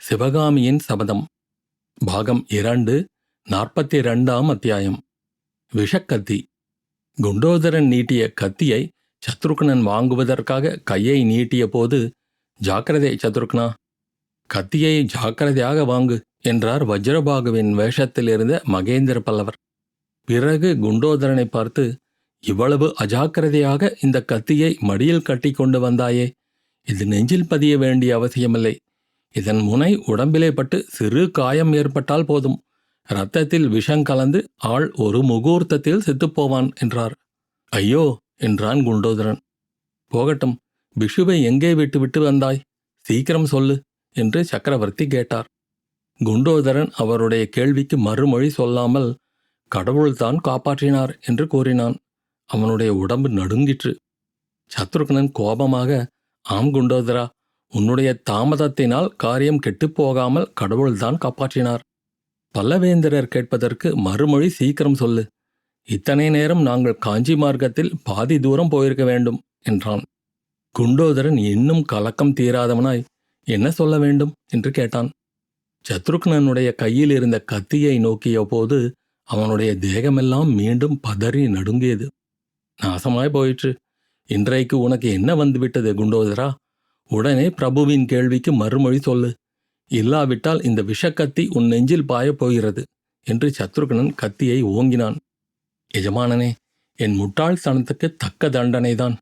சிவகாமியின் சபதம் பாகம் 2 42ஆம் அத்தியாயம். விஷக்கத்தி. குண்டோதரன் நீட்டிய கத்தியை சத்ருக்னன் வாங்குவதற்காக கையை நீட்டிய போது, ஜாக்கிரதை சத்ருக்னா, கத்தியை ஜாக்கிரதையாக வாங்கு என்றார் வஜ்ரபாகுவின் வேஷத்திலிருந்த மகேந்திர பல்லவர். பிறகு குண்டோதரனை பார்த்து, இவ்வளவு அஜாக்கிரதையாக இந்த கத்தியை மடியில் கட்டி கொண்டு வந்தாயே, இது நெஞ்சில் பதிய வேண்டிய அவசியமில்லை. இதன் முனை உடம்பிலே பட்டு சிறு காயம் ஏற்பட்டால் போதும், இரத்தத்தில் விஷம் கலந்து ஆள் ஒரு முகூர்த்தத்தில் செத்துப்போவான் என்றார். ஐயோ என்றான் குண்டோதரன். போகட்டும், பிஷுவை எங்கே விட்டு வந்தாய், சீக்கிரம் சொல்லு என்று சக்கரவர்த்தி கேட்டார். குண்டோதரன் அவருடைய கேள்விக்கு மறுமொழி சொல்லாமல், கடவுள்தான் காப்பாற்றினார் என்று கூறினான். அவனுடைய உடம்பு நடுங்கிற்று. சத்ருக்னன் கோபமாக, ஆம் குண்டோதரா, உன்னுடைய தாமதத்தினால் காரியம் கெட்டுப்போகாமல் கடவுள்தான் காப்பாற்றினார். பல்லவேந்திரர் கேட்பதற்கு மறுமொழி சீக்கிரம் சொல்லு. இத்தனை நேரம் நாங்கள் காஞ்சி மார்க்கத்தில் பாதி தூரம் போயிருக்க வேண்டும் என்றான். குண்டோதரன் இன்னும் கலக்கம் தீராதவனாய், என்ன சொல்ல வேண்டும் என்று கேட்டான். சத்ருக்னனுடைய கையில் இருந்த கத்தியை நோக்கிய போது அவனுடைய தேகமெல்லாம் மீண்டும் பதறி நடுங்கியது. நாசமாய் போயிற்று. இன்றைக்கு உனக்கு என்ன வந்துவிட்டது குண்டோதரா? உடனே பிரபுவின் கேள்விக்கு மறுமொழி சொல்லு. இல்லாவிட்டால் இந்த விஷக்கத்தி உன் நெஞ்சில் பாயப் போகிறது என்று சத்ருக்னன் கத்தியை ஓங்கினான். எஜமானனே, என் முட்டாள்தனத்துக்கு தக்க தண்டனைதான்.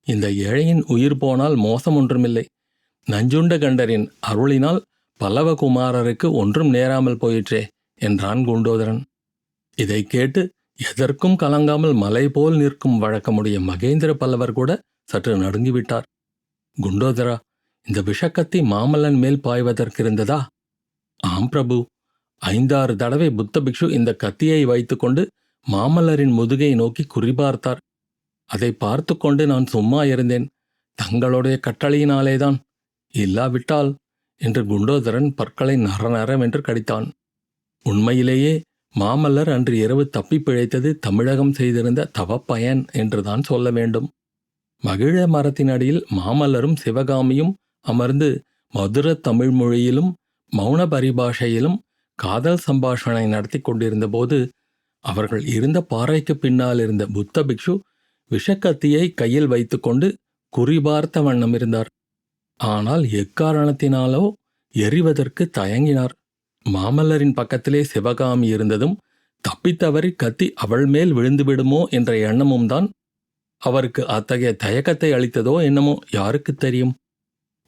இந்த ஏழையின் உயிர் போனால் மோசம் ஒன்றுமில்லை. நஞ்சுண்ட கண்டரின் அருளினால் பல்லவகுமாரருக்கு ஒன்றும் நேராமல் போயிற்றே என்றான் குண்டோதரன். இதை கேட்டு எதற்கும் கலங்காமல் மலை போல் நிற்கும் வழக்கமுடைய மகேந்திர பல்லவர் கூட சற்று நடுங்கிவிட்டார். குண்டோதரா, இந்த விஷக்கத்தி மாமல்லன் மேல் பாய்வதற்கிருந்ததா? ஆம் பிரபு. 5-6 தடவை புத்த பிக்ஷு இந்த கத்தியை வைத்துக்கொண்டு மாமல்லரின் முதுகை நோக்கி குறிபார்த்தார். அதை பார்த்து கொண்டு நான் சும்மா இருந்தேன். தங்களுடைய கட்டளையினாலேதான். இல்லாவிட்டால் என்று குண்டோதரன் பற்களை நரநரவென்று கடித்தான். உண்மையிலேயே மாமல்லர் அன்று இரவு தப்பி பிழைத்தது தமிழகம் செய்திருந்த தவப்பயன் என்றுதான் சொல்ல வேண்டும். மகிழ மரத்தின் அடியில் மாமல்லரும் சிவகாமியும் அமர்ந்து மதுர தமிழ் மொழியிலும் மௌன பரிபாஷையிலும் காதல் சம்பாஷணை நடத்தி கொண்டிருந்தபோது, அவர்கள் இருந்த பாறைக்கு பின்னால் இருந்த புத்த பிக்ஷு விஷக்கத்தியை கையில் வைத்துக்கொண்டு குறிபார்த்த வண்ணம் இருந்தார். ஆனால் எக்காரணத்தினாலோ எறிவதற்கு தயங்கினார். மாமல்லரின் பக்கத்திலே சிவகாமி இருந்ததும் தப்பித்தவறி கத்தி அவள் மேல் விழுந்துவிடுமோ என்ற எண்ணமும் தான் அவருக்கு அத்தகைய தயக்கத்தை அளித்ததோ என்னமோ, யாருக்கு தெரியும்.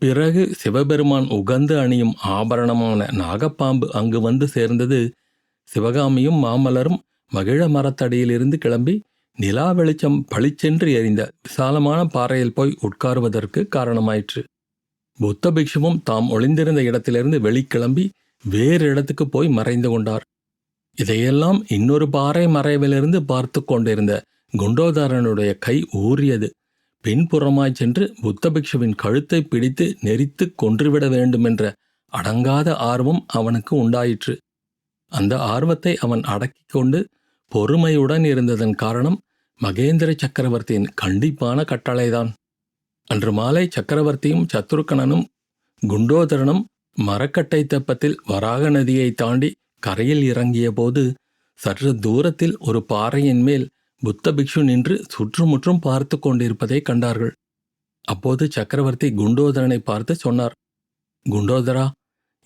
பிறகு சிவபெருமான் உகந்து அணியும் ஆபரணமான நாகப்பாம்பு அங்கு வந்து சேர்ந்தது. சிவகாமியும் மாமல்லரும் மகிழ மரத்தடியிலிருந்து கிளம்பி நிலா வெளிச்சம் பளிச்சென்று எறிந்த விசாலமான பாறையில் போய் உட்காருவதற்கு காரணமாயிற்று. புத்த பிக்ஷுவும் தாம் ஒளிந்திருந்த இடத்திலிருந்து வெளிக்கிளம்பி வேறு இடத்துக்கு போய் மறைந்து கொண்டார். இதையெல்லாம் இன்னொரு பாறை மறைவிலிருந்து பார்த்து கொண்டிருந்த குண்டோதரனுடைய கை ஊறியது. பின்புறமாய்ச் சென்று புத்த பிக்ஷுவின் கழுத்தை பிடித்து நெரித்து கொன்றுவிட வேண்டுமென்ற அடங்காத ஆர்வம் அவனுக்கு உண்டாயிற்று. அந்த ஆர்வத்தை அவன் அடக்கிக் கொண்டு பொறுமையுடன் இருந்ததன் காரணம் மகேந்திர சக்கரவர்த்தியின் கண்டிப்பான கட்டளைதான். அன்று மாலை சக்கரவர்த்தியும் சத்ருக்கனனும் குண்டோதரனும் மரக்கட்டை தெப்பத்தில் வராக நதியை தாண்டி கரையில் இறங்கிய போது, சற்று தூரத்தில் ஒரு பாறையின் மேல் புத்த பிக்ஷு நின்று சுற்றுமுற்றும் பார்த்து கொண்டிருப்பதை கண்டார்கள். அப்போது சக்கரவர்த்தி குண்டோதரனை பார்த்து சொன்னார். குண்டோதரா,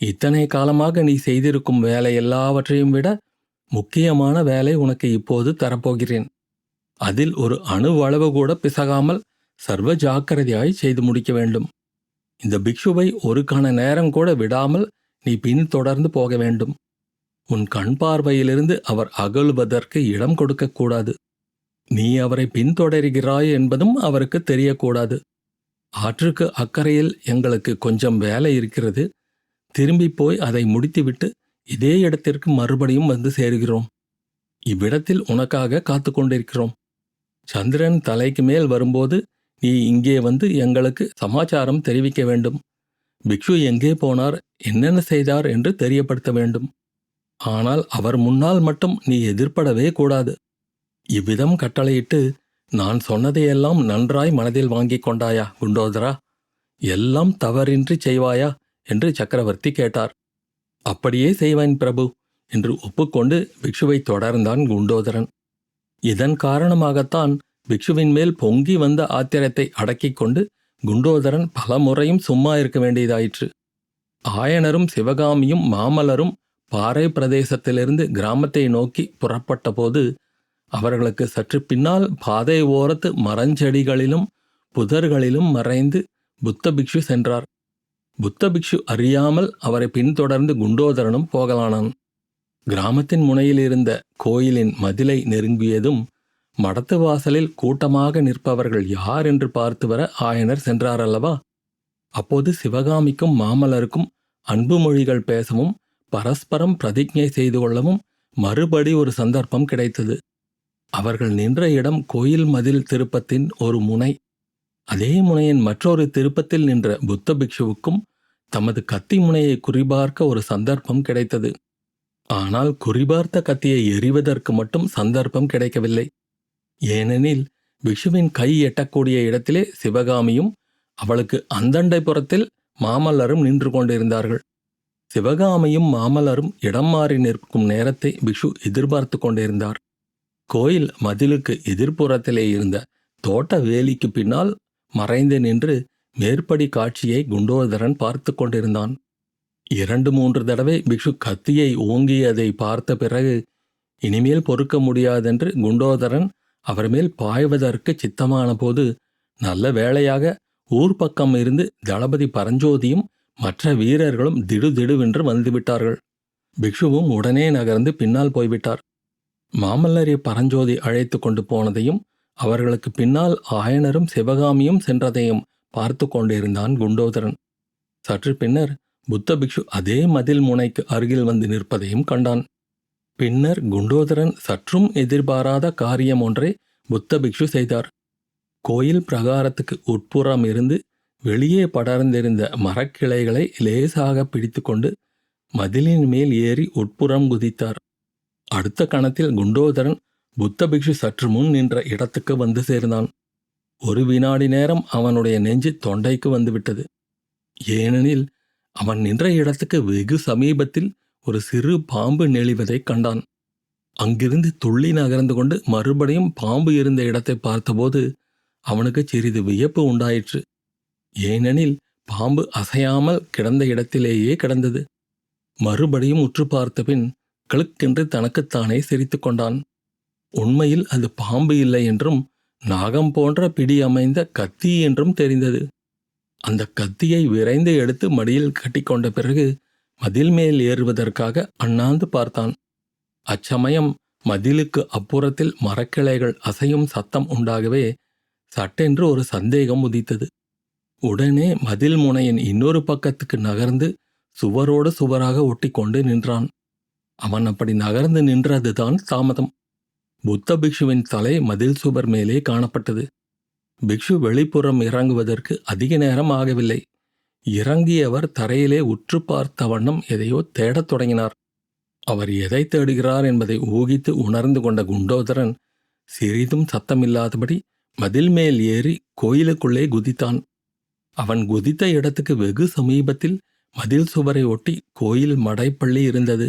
இத்தனை காலமாக நீ செய்திருக்கும் வேலை எல்லாவற்றையும் விட முக்கியமான வேலை உனக்கு இப்போது தரப்போகிறேன். அதில் ஒரு அணுவளவு கூட பிசகாமல் சர்வ ஜாக்கிரதையாய் செய்து முடிக்க வேண்டும். இந்த பிக்ஷுவை ஒரு கண நேரம் கூட விடாமல் நீ பின் தொடர்ந்து போக வேண்டும். உன் கண் பார்வையிலிருந்து அவர் அகலுவதற்கு இடம் கொடுக்கக்கூடாது. நீ அவரை பின்தொடர்கிறாய் என்பதும் அவருக்கு தெரியக்கூடாது. ஆற்றுக்கு அக்கறையில் எங்களுக்கு கொஞ்சம் வேலை இருக்கிறது. திரும்பி போய் அதை முடித்துவிட்டு இதே இடத்திற்கு மறுபடியும் வந்து சேருகிறோம். இவ்விடத்தில் உனக்காக காத்து கொண்டிருக்கிறோம். சந்திரன் தலைக்கு மேல் வரும்போது நீ இங்கே வந்து எங்களுக்கு சமாச்சாரம் தெரிவிக்க வேண்டும். பிக்ஷு எங்கே போனார், என்னென்ன செய்தார் என்று தெரியப்படுத்த வேண்டும். ஆனால் அவர் முன்னால் மட்டும் நீ எதிர்ப்படவே கூடாது. இவ்விதம் கட்டளையிட்டு, நான் சொன்னதையெல்லாம் நன்றாய் மனதில் வாங்கிக் கொண்டாயா குண்டோதரா? எல்லாம் தவறின்றி செய்வாயா என்று சக்கரவர்த்தி கேட்டார். அப்படியே செய்வேன் பிரபு என்று ஒப்புக்கொண்டு பிக்ஷுவை தொடர்ந்தான் குண்டோதரன். இதன் காரணமாகத்தான் பிக்ஷுவின் மேல் பொங்கி வந்த ஆத்திரத்தை அடக்கிக் கொண்டு குண்டோதரன் பல முறையும் சும்மா இருக்க வேண்டியதாயிற்று. ஆயனரும் சிவகாமியும் மாமல்லரும் பாறை பிரதேசத்திலிருந்து கிராமத்தை நோக்கி புறப்பட்ட போது அவர்களுக்கு சற்று பின்னால் பாதை ஓரத்து மரஞ்செடிகளிலும் புதர்களிலும் மறைந்து புத்த பிக்ஷு சென்றார். புத்த பிக்ஷு அறியாமல் அவரை பின்தொடர்ந்து குண்டோதரனும் போகலானான். கிராமத்தின் முனையில் இருந்த கோயிலின் மதிலை நெருங்கியதும் மடத்து வாசலில் கூட்டமாக நிற்பவர்கள் யார் என்று பார்த்து வர ஆயனர் சென்றாரல்லவா? அப்போது சிவகாமிக்கும் மாமல்லருக்கும் அன்பு மொழிகள் பேசவும் பரஸ்பரம் பிரதிஜை செய்து கொள்ளவும் மறுபடி ஒரு சந்தர்ப்பம் கிடைத்தது. அவர்கள் நின்ற இடம் கோயில் மதில் திருப்பத்தின் ஒரு முனை. அதே முனையின் மற்றொரு திருப்பத்தில் நின்ற புத்த பிக்ஷுவுக்கும் தமது கத்தி முனையை குறிபார்க்க ஒரு சந்தர்ப்பம் கிடைத்தது. ஆனால் குறிபார்த்த கத்தியை எறிவதற்கு மட்டும் சந்தர்ப்பம் கிடைக்கவில்லை. ஏனெனில் பிக்ஷுவின் கை எட்டக்கூடிய இடத்திலே சிவகாமியும் அவளுக்கு அந்தண்டை புறத்தில் மாமல்லரும் நின்று கொண்டிருந்தார்கள். சிவகாமியும் மாமல்லரும் இடம் மாறி நிற்கும் நேரத்தை பிக்ஷு எதிர்பார்த்து கொண்டிருந்தார். கோயில் மதிலுக்கு எதிர்ப்புறத்திலே இருந்த தோட்ட வேலிக்கு பின்னால் மறைந்து நின்று மேற்படி காட்சியை குண்டோதரன் பார்த்து கொண்டிருந்தான். 2-3 தடவை பிக்ஷு கத்தியை ஓங்கியதை பார்த்த பிறகு இனிமேல் பொறுக்க முடியாதென்று குண்டோதரன் அவர் மேல் பாய்வதற்கு சித்தமான போது நல்ல வேளையாக ஊர்பக்கம் இருந்து தளபதி பரஞ்சோதியும் மற்ற வீரர்களும் திடுதிடுவென்று வந்துவிட்டார்கள். பிக்ஷுவும் உடனே நகர்ந்து பின்னால் போய்விட்டார். மாமல்லரை பரஞ்சோதி அழைத்து கொண்டு போனதையும் அவர்களுக்கு பின்னால் ஆயனரும் சிவகாமியும் சென்றதையும் பார்த்து கொண்டிருந்தான் குண்டோதரன். சற்று பின்னர் புத்த பிக்ஷு அதே மதில் முனைக்கு அருகில் வந்து நிற்பதையும் கண்டான். பின்னர் குண்டோதரன் சற்றும் எதிர்பாராத காரியம் ஒன்றை புத்த பிக்ஷு செய்தார். கோயில் பிரகாரத்துக்கு உட்புறம் இருந்து வெளியே படர்ந்திருந்த மரக்கிளைகளை லேசாக பிடித்து கொண்டு மதிலின் மேல் ஏறி உட்புறம் குதித்தார். அடுத்த கணத்தில் குண்டோதரன் புத்த பிக்ஷு சற்று முன் நின்ற இடத்துக்கு வந்து சேர்ந்தான். ஒரு வினாடி நேரம் அவனுடைய நெஞ்சு தொண்டைக்கு வந்துவிட்டது. ஏனெனில் அவன் நின்ற இடத்துக்கு வெகு சமீபத்தில் ஒரு சிறு பாம்பு நெளிவதைக் கண்டான். அங்கிருந்து துள்ளி நகர்ந்து கொண்டு மறுபடியும் பாம்பு இருந்த இடத்தை பார்த்தபோது அவனுக்கு சிறிது வியப்பு உண்டாயிற்று. ஏனெனில் பாம்பு அசையாமல் கிடந்த இடத்திலேயே கிடந்தது. மறுபடியும் உற்று பார்த்த பின் கிளுக்கென்று தனக்குத்தானே சிரித்து கொண்டான். உண்மையில் அது பாம்பு இல்லை என்றும் நாகம் போன்ற பிடி அமைந்த கத்தி என்றும் தெரிந்தது. அந்த கத்தியை விரைந்து எடுத்து மடியில் கட்டிக்கொண்ட பிறகு மதில் மேல் ஏறுவதற்காக அண்ணாந்து பார்த்தான். அச்சமயம் மதிலுக்கு அப்புறத்தில் மரக்கிளைகள் அசையும் சத்தம் உண்டாகவே சட்டென்று ஒரு சந்தேகம் உதித்தது. உடனே மதில் முனையின் இன்னொரு பக்கத்துக்கு நகர்ந்து சுவரோடு சுவராக ஒட்டிக்கொண்டு நின்றான். அவன் அப்படி நகர்ந்து நின்றதுதான் தாமதம். புத்த பிக்ஷுவின் தலை மதில் சுவர் மேலே காணப்பட்டது. பிக்ஷு வெளிப்புறம் இறங்குவதற்கு அதிக நேரம் ஆகவில்லை. இறங்கியவர் தரையிலே உற்று பார்த்த வண்ணம் எதையோ தேடத் தொடங்கினார். அவர் எதை தேடுகிறார் என்பதை ஊகித்து உணர்ந்து கொண்ட குண்டோதரன் சிறிதும் சத்தமில்லாதபடி மதில் மேல் ஏறி கோயிலுக்குள்ளே குதித்தான். அவன் குதித்த இடத்துக்கு வெகு சமீபத்தில் மதில் சுவரை ஒட்டி கோயில் மடைப்பள்ளி இருந்தது.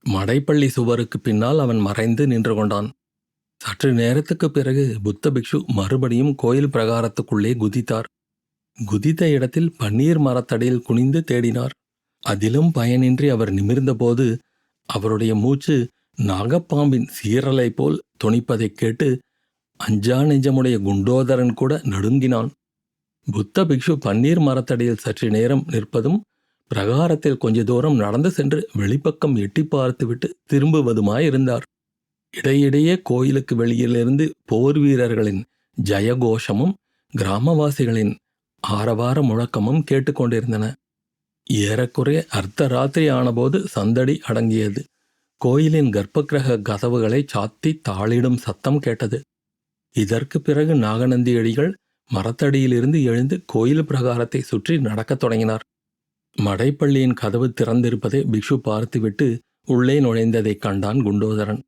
மடைப்பள்ளி சுவருக்கு பின்னால் அவன் மறைந்து நின்று கொண்டான். சற்று நேரத்துக்கு பிறகு புத்த பிக்ஷு மறுபடியும் கோயில் பிரகாரத்துக்குள்ளே குதித்தார். குதித்த இடத்தில் பன்னீர் மரத்தடியில் குனிந்து தேடினார். அதிலும் பயனின்றி அவர் நிமிர்ந்தபோது அவருடைய மூச்சு நாகப்பாம்பின் சீரலை போல் தொனிப்பதைக் கேட்டு அஞ்சா நெஞ்சமுடைய குண்டோதரன் கூட நடுங்கினான். புத்த பிக்ஷு பன்னீர் மரத்தடியில் சற்று நேரம் நிற்பதும் பிரகாரத்தில் கொஞ்ச தூரம் நடந்து சென்று வெளிப்பக்கம் எட்டி பார்த்துவிட்டு திரும்புவதுமாயிருந்தார். இடையிடையே கோயிலுக்கு வெளியிலிருந்து போர் வீரர்களின் ஜயகோஷமும் கிராமவாசிகளின் ஆரவார முழக்கமும் கேட்டுக்கொண்டிருந்தன. ஏறக்குறைய அர்த்தராத்திரி ஆனபோது சந்தடி அடங்கியது. கோயிலின் கர்ப்பகிரக கதவுகளை சாத்தி தாளிடும் சத்தம் கேட்டது. இதற்கு பிறகு நாகநந்தியடிகள் மரத்தடியிலிருந்து எழுந்து கோயில் பிரகாரத்தை சுற்றி நடக்கத் தொடங்கினார். மடைப்பள்ளியின் கதவு திறந்திருப்பதை பிக்ஷு பார்த்துவிட்டு உள்ளே நுழைந்ததைக் கண்டான் குண்டோதரன்.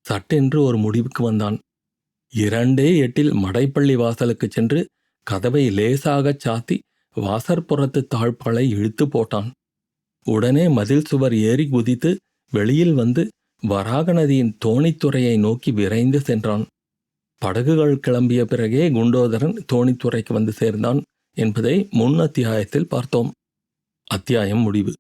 சட்டென்று ஒரு முடிவுக்கு வந்தான். 2 எட்டில் மடைப்பள்ளி வாசலுக்கு சென்று கதவை லேசாகச் சாத்தி வாசற்புறத்து தாழ்பாளை இழுத்து போட்டான். உடனே மதில் சுவர் ஏறி குதித்து வெளியில் வந்து வராக நதியின் தோணித்துறையை நோக்கி விரைந்து சென்றான். படகுகள் கிளம்பிய பிறகே குண்டோதரன் தோணித்துறைக்கு வந்து சேர்ந்தான் என்பதை முன் அத்தியாயத்தில் பார்த்தோம். அத்தியாயம் முடிவு.